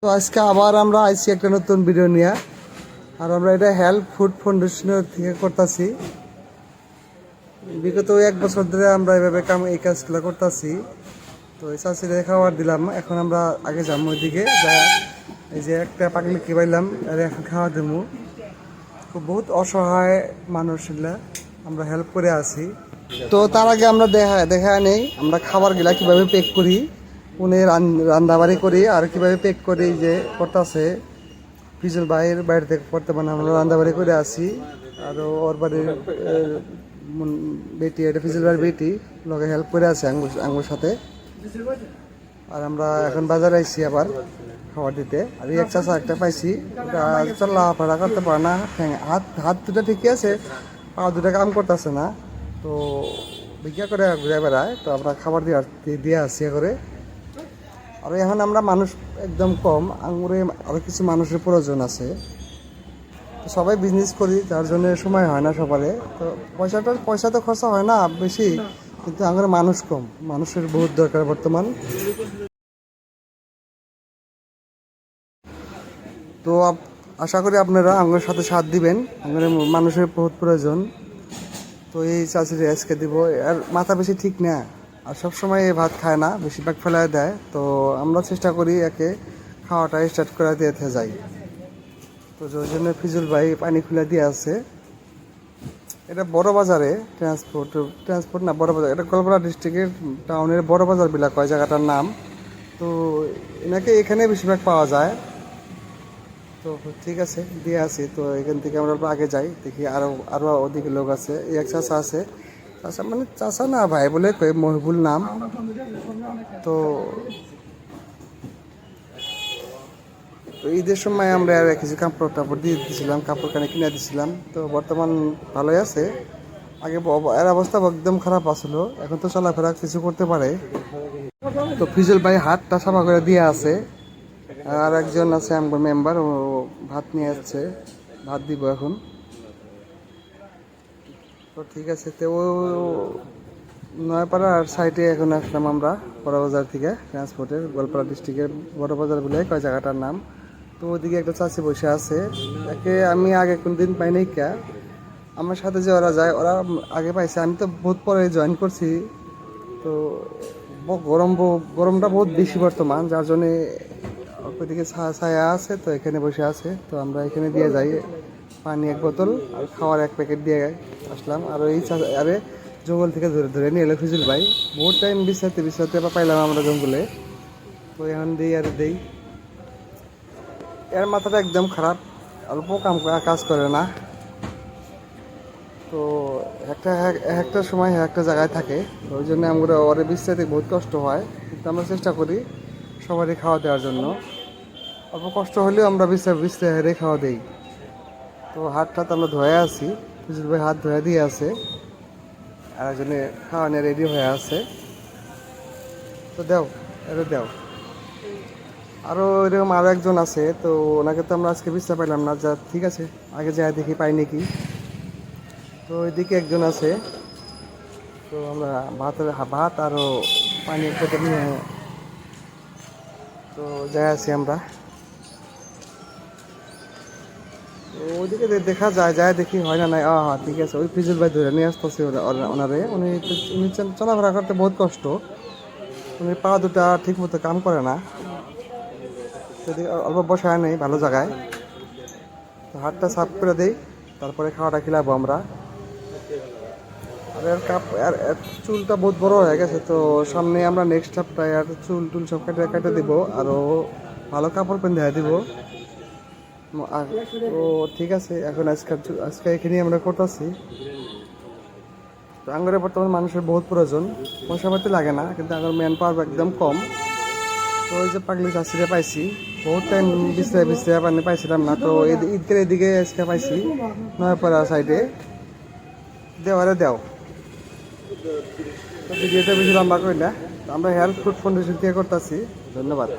তো আজকে আবার আমরা আইসি একটা নতুন ভিডিও নিয়ে। আর আমরা এটা হেল্প ফুড ফাউন্ডেশনের থেকে করতেছি। বিগত 1 বছর ধরে আমরা এভাবে এই কাজগুলো করতেছি। তো এই চাষিরে খাবার দিলাম, এখন আমরা আগে যাবো ওইদিকে যা। এই যে একটা পাগলিকে পাইলাম, আর এখন খাওয়া দেবো। খুব বহুত অসহায় মানুষগুলা আমরা হেল্প করে আছি। তো তার আগে আমরা দেখা নেই আমরা খাবারগুলা কীভাবে প্যাক করি, উনি রান্নাবাড়ি করি আর কীভাবে প্যাক করি যে করতেছে ফিজুল ভাইয়ের বাইরে থেকে করতে, মানে আমরা রান্নাবাড়ি করে আসি। আর ওর বাড়ির বেটি, এটা ফিজুল ভাইয়ের বেটি লোকে হেল্প করে আছে আঙ্গুর সাথে। আর আমরা এখন বাজারে আইসি আবার খাবার দিতে। আর এই একটা একটা পাইছি, ওটা চলাফেরা করতে পারে না, হাত দুটা ঠিকই আছে, পা দুটা কাম করতেছে না। তো ভিক্ষা করে ঘুরে বেড়ায়, তো আমরা খাবার দিয়ে আসি করে। আর এখন আমরা মানুষ একদম কম, আঙুরে আরও কিছু মানুষের প্রয়োজন আছে। তো সবাই বিজনেস করি, যার জন্য সময় হয় না সবারে। তো পয়সা তো খরচা হয় না বেশি, কিন্তু আঙুরে মানুষ কম, মানুষের বহুত দরকার বর্তমান। তো আশা করি আপনারা আঙুরের সাথে সাথ দিবেন, আঙুরের মানুষের বহুত প্রয়োজন। তো এই চাষির আজকে দিব। আর মাথা বেশি ঠিক না, আর সবসময় এই ভাত খায় না, বেশিরভাগ ফেলায় দেয়। তো আমরা চেষ্টা করি একে খাওয়াটা স্টার্ট করে দিতে যাই। তো ওই জন্য ফিজুল ভাই পানি খুলে দিয়ে আছে। এটা বড় বাজারে ট্রান্সপোর্ট না, বড় বাজার, এটা কলকাতা ডিস্ট্রিক্টের টাউনের বড় বাজার বিলাক হয় জায়গাটার নাম। তো এনাকে এখানে বেশিরভাগ পাওয়া যায়। তো ঠিক আছে, দিয়ে আসি। তো এখান থেকে আমরা আগে যাই, দেখি আরও ওদিকে লোক আছে। এক চাষা আছে, চাষা মানে চাষা না ভাই বলে কই, মহিবুল নাম। তো ঈদের সময় আমরা আর কিছু কাপড় টাপড় দিয়ে দিয়েছিলাম, কাপড় কানে কিনে দিয়েছিলাম। তো বর্তমান ভালোই আছে। আগে এর অবস্থা একদম খারাপ আসলো, এখন তো চলাফেরা কিছু করতে পারে। তো ফিজুল ভাই হাতটা সাফা করে দিয়ে আছে। আর একজন আছে আমার মেম্বার, ও ভাত নিয়ে আসছে, ভাত দিব এখন। তো ঠিক আছে, তো ও নয়াপাড়ার সাইডে এখন আসলাম আমরা বড়বাজার থেকে, ট্রান্সপোর্টের গোয়ালপাড়া ডিস্ট্রিক্টের বড়বাজার বলে কয় জায়গাটার নাম। তো ওদিকে একটা চাষি বসে আছে, একে আমি আগে কোনদিন পাই নাই। কে আমার সাথে যে ওরা যায়, ওরা আগে পাইছে, আমি তো বহুত পরে জয়েন করছি। তো গরমটা বহুত বেশি বর্তমান, যার জন্যে ওইদিকে ছায়া আছে, তো এখানে বসে আছে। তো আমরা এখানে দিয়ে যাই পানি 1 বোতল আর খাওয়ার 1 প্যাকেট দিয়ে আসলাম। আর এই আরে জঙ্গল থেকে ধরে নিয়ে এলো ফিজুল ভাই, বহুত টাইম বিছাতে বা পাইলাম আমরা জঙ্গলে। তো এখন দিই আর দেই। এর মাথাটা একদম খারাপ, অল্প কাজ করে না। তো একটা সময় একটা জায়গায় থাকে, ওই জন্য আমরা ওরে বিছাতে বহুত কষ্ট হয়। কিন্তু আমরা চেষ্টা করি সবারই খাওয়া দেওয়ার জন্য, অল্প কষ্ট হলেও আমরা বিছতে হেরে খাওয়া দেই। তো হাতটা তো আমরা ধোয়া আছি, ফিজুল ভাই হাত ধোয়া দিয়ে আছে, আর একজনে খাওয়া নিয়ে রেডি হয়ে আছে। তো দেও, এটা দেও। আরও এরকম আরও একজন আছে, তো ওনাকে তো আমরা আজকে বুঝতে পারলাম না। যা ঠিক আছে, আগে যাই দেখি পাই নাকি। তো ওইদিকে একজন আছে। তো আমরা ভাত আরও পানি খেতে নিয়ে তো যাই আছি আমরা। ওইদিকে দেখা যায় দেখি হয় না নাই। হ্যাঁ ঠিক আছে, ওই ফিজুল ভাই ধরে নিয়ে আসতেছে ওনারে। উনি চলাফেরা করতে বহুত কষ্ট, উনি পা দুটা ঠিক মতো কাম করে না, যদি অল্প বসায় নেই ভালো জায়গায়। তো হাতটা সাফ করে দেই, তারপরে খাওয়াটা খিলাবো আমরা। আর এর চুলটা বহুত বড় হয়ে গেছে, তো সামনে আমরা নেক্সট সপ্তাহে আর চুল সব কেটে দিব, আরও ভালো কাপড় পেঁধে দিব। আর তো ঠিক আছে, এখন আজকে এখানেই আমরা করতেছি। তো আঙ্গুরে বর্তমানে মানুষের বহুত প্রয়োজন, পয়সা পাতি লাগে না, কিন্তু আঙ্গুর ম্যান পাওয়ার একদম কম। তো ওই যে পাগলি চাষিরে পাইছি, বহুত টাইম বিছতে পানি পাইছিলাম না। তো ঈদের এদিকে আজকে পাইছি নয়াপাড়া সাইডে। দেওয়ারে দেও। তো ভিডিওটা বেশি লম্বা করি না, আমরা হেল্প ফুড ফাউন্ডেশন থেকে করতেছি। ধন্যবাদ।